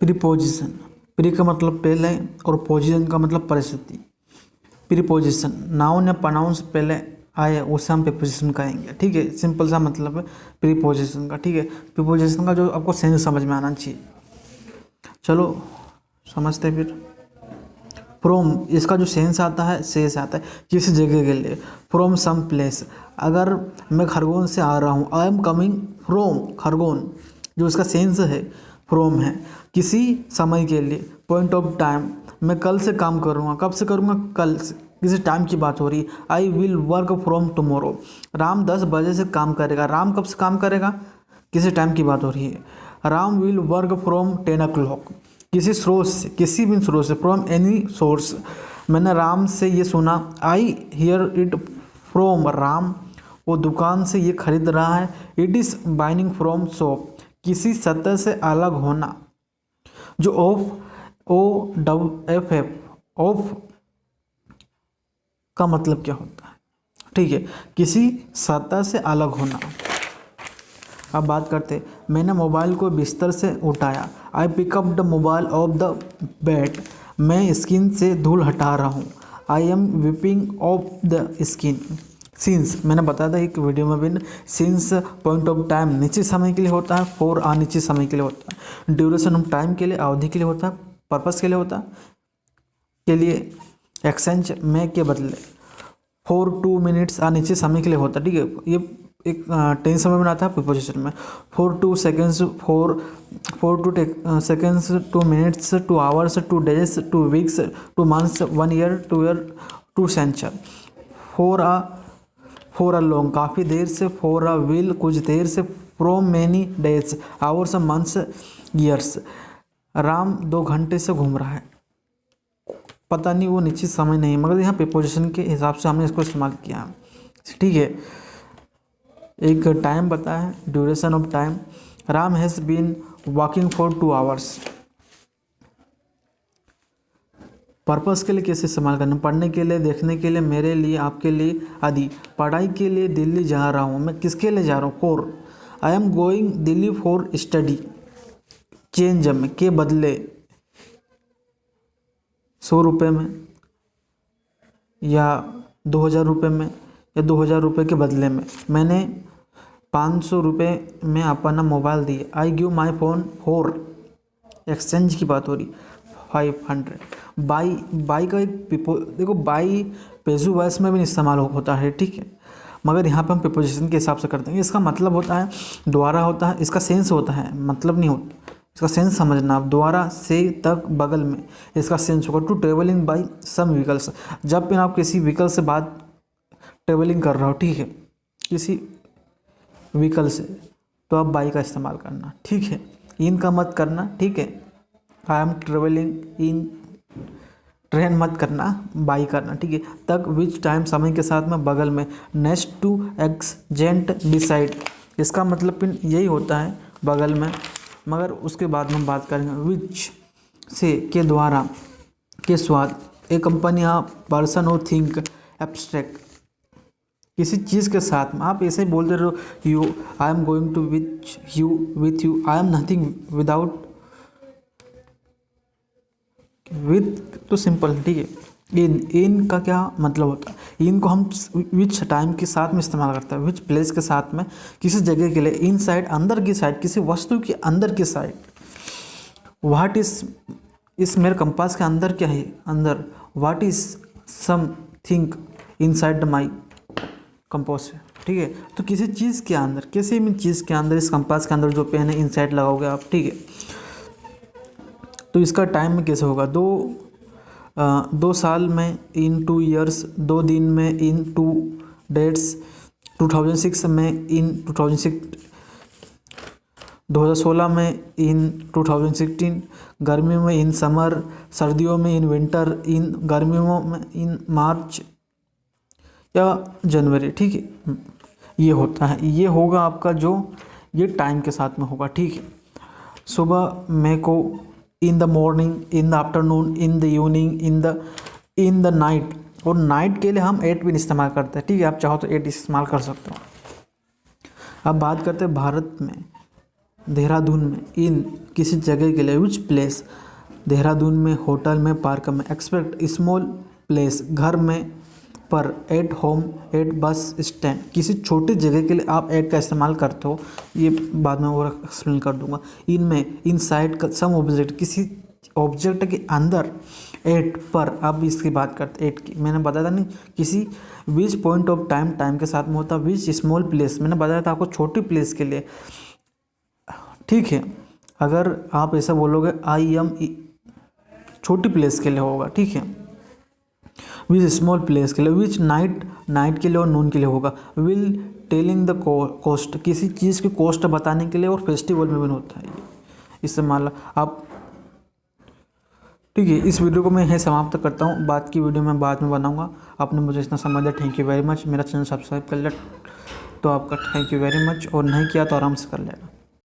Preposition, pre का मतलब पहले और पोजिशन का मतलब परिस्थिति। प्रीपोजिशन नाउन या प्रोनाउन से पहले आए उसे हम प्रीपोजिशन कहेंगे। ठीक है, सिंपल सा मतलब है प्रीपोजिशन का। ठीक है, प्रीपोजिशन का जो आपको सेंस समझ में आना चाहिए। चलो समझते फिर। फ्रॉम, इसका जो सेंस आता है, सेंस आता है किसी जगह के लिए। फ्रॉम सम प्लेस, अगर मैं खरगोन से आ रहा हूँ, I am coming from Khargone, जो इसका सेंस है फ्रॉम है किसी समय के लिए। पॉइंट ऑफ टाइम, मैं कल से काम करूँगा, कब से करूँगा, कल से, किसी टाइम की बात हो रही है। I will work from tomorrow, Ram 10 बजे से काम करेगा, राम कब से काम करेगा, किसी टाइम की बात हो रही है। Ram will work from 10 o'clock, किसी स्रोत से, किसी भी स्रोत से, फ्रॉम एनी सोर्स, मैंने राम से ये सुना। I hear it from Ram, वो दुकान से ये खरीद रहा है। It is buying from shop, किसी सतह से अलग होना। जो off O double F F, off का मतलब क्या होता है, ठीक है, किसी सतह से अलग होना। अब बात करते, मैंने मोबाइल को बिस्तर से उठाया। I pick up the mobile off the bed, मैं स्किन से धूल हटा रहा हूँ। I am wiping off the skin. Since, मैंने बताया था एक वीडियो में भी, सिंस पॉइंट ऑफ टाइम निश्चित समय के लिए होता है, फॉर अनिश्चित समय के लिए होता है। ड्यूरेशन ऑफ टाइम के लिए, अवधि के लिए होता है, पर्पस के लिए होता है, के लिए। एक्सचेंज, में के बदले। फॉर 2 minutes अनिश्चित समय के लिए होता है। ठीक है, ये एक टेंस समय बनाता है प्रीपोजिशन में। For 2 seconds, for 2 seconds, 2 minutes, 2 hours, 2 days, 2 weeks, 2 months, 1 year, 2 year, 2 century। For a long, काफ़ी देर से। फॉर अ विल, कुछ देर से। From many days, hours, months, years. Ram 2 घंटे से घूम रहा है, पता नहीं, वो निश्चित समय नहीं, मगर यहाँ प्रीपोजिशन के हिसाब से हमने इसको इस्तेमाल किया है। ठीक है, एक टाइम बताया है, duration of time. Ram has been walking for 2 hours। Purpose के लिए कैसे इस्तेमाल करना, पढ़ने के लिए, देखने के लिए, मेरे लिए, आपके लिए आदि। पढ़ाई के लिए दिल्ली जा रहा हूँ, मैं किसके लिए जा रहा हूँ, for. I am going Delhi for study. Change में, के बदले, 100 रुपये में या 2000 रुपये में या 2000 रुपये के बदले में। मैंने 500 रुपये में अपना मोबाइल दिए। I give my phone for, exchange की बात हो रही, 500। बाई का एक देखो, बाई पेजू वॉइस में भी इस्तेमाल होता है। ठीक है, मगर यहाँ पे हम प्रीपोजिशन के हिसाब से करते हैं। इसका मतलब होता है द्वारा होता है, इसका सेंस होता है, मतलब नहीं होता, इसका सेंस समझना आप। द्वारा, से, तक, बगल में, इसका सेंस होगा to travelling by some vehicles. जब भी आप किसी व्हीकल से बात ट्रेवलिंग कर रहे हो, ठीक है, किसी व्हीकल से, तो आप बाई का इस्तेमाल करना। ठीक है, इन का मत करना। ठीक है, I am travelling in, train मत करना, बाई करना। ठीक है, तक, विच टाइम, समय के साथ में, बगल में। नेक्स्ट टू, एक्सजेंट, डिसाइड, इसका मतलब फिर यही होता है बगल में, मगर उसके बाद हम बात करेंगे। विच, से, के द्वारा, के स्वाद। ए कंपनी, पर्सन और थिंक, एब्स्ट्रैक्ट, किसी चीज़ के साथ में। आप ऐसे ही बोलते रहो, you, I am going to which you, with you, I am nothing without, with तो सिंपल। ठीक है, इन का क्या मतलब होता है, इन को हम विच टाइम के साथ में इस्तेमाल करते हैं, विच प्लेस के साथ में, किसी जगह के लिए। इन साइड, अंदर की साइड, किसी वस्तु की अंदर की साइड। व्हाट इज, इस मेरे कंपास के अंदर क्या है, अंदर। What is something inside my compass है। ठीक है, तो किसी चीज़ के अंदर, किसी भी चीज़ के अंदर, इस कंपास के अंदर जो पेन है, इनसाइड लगाओगे आप। ठीक है, तो इसका टाइम में कैसे होगा, 2 साल में, इन 2 years, 2 दिन में, इन 2 days, 2006 में, इन 2006, 2016 में, इन 2016, गर्मियों में, इन समर, सर्दियों में, इन विंटर, इन गर्मियों में, इन मार्च या जनवरी। ठीक है, ये होता है, ये होगा आपका जो, ये टाइम के साथ में होगा। ठीक है, सुबह में को, in the morning, in the afternoon, in the evening, in the night. और नाइट के लिए हम 8 भी इस्तेमाल करते हैं। ठीक है, आप चाहो तो 8 इस्तेमाल कर सकते हो। अब बात करते हैं भारत में, देहरादून में इन किसी जगह के लिए विच प्लेस, देहरादून में, होटल में, पार्क में। एक्सपेक्ट स्मॉल प्लेस, घर में, पर, at home, at bus stand, किसी छोटी जगह के लिए आप एट का इस्तेमाल करते हो, ये बाद में और एक्सप्लेन कर दूंगा। इनमें, इनसाइड सम ऑब्जेक्ट, किसी ऑब्जेक्ट के अंदर, एट पर, अब इसकी बात करते एट की, मैंने बताया था नहीं किसी which point of time, time के साथ में होता, विच स्मॉल प्लेस, मैंने बताया था आपको छोटी प्लेस के लिए, ठीक है। अगर आप ऐसा बोलोगे आई एम, छोटी प्लेस के लिए होगा, ठीक है। विच स्मॉल प्लेस के लिए, विच नाइट, नाइट के लिए और नून के लिए होगा। विल टेलिंग द कॉस्ट, किसी चीज़ की कॉस्ट बताने के लिए, और फेस्टिवल में भी होता है ये इस्तेमाल आप, ठीक है। इस वीडियो को मैं यहीं समाप्त करता हूँ, बाद की वीडियो मैं बाद में बनाऊँगा। आपने मुझे इतना समझ दिया, थैंक यू वेरी मच। मेरा चैनल सब्सक्राइब कर लिया तो आपका थैंक यू वेरी मच, और नहीं किया तो आराम से कर लेना।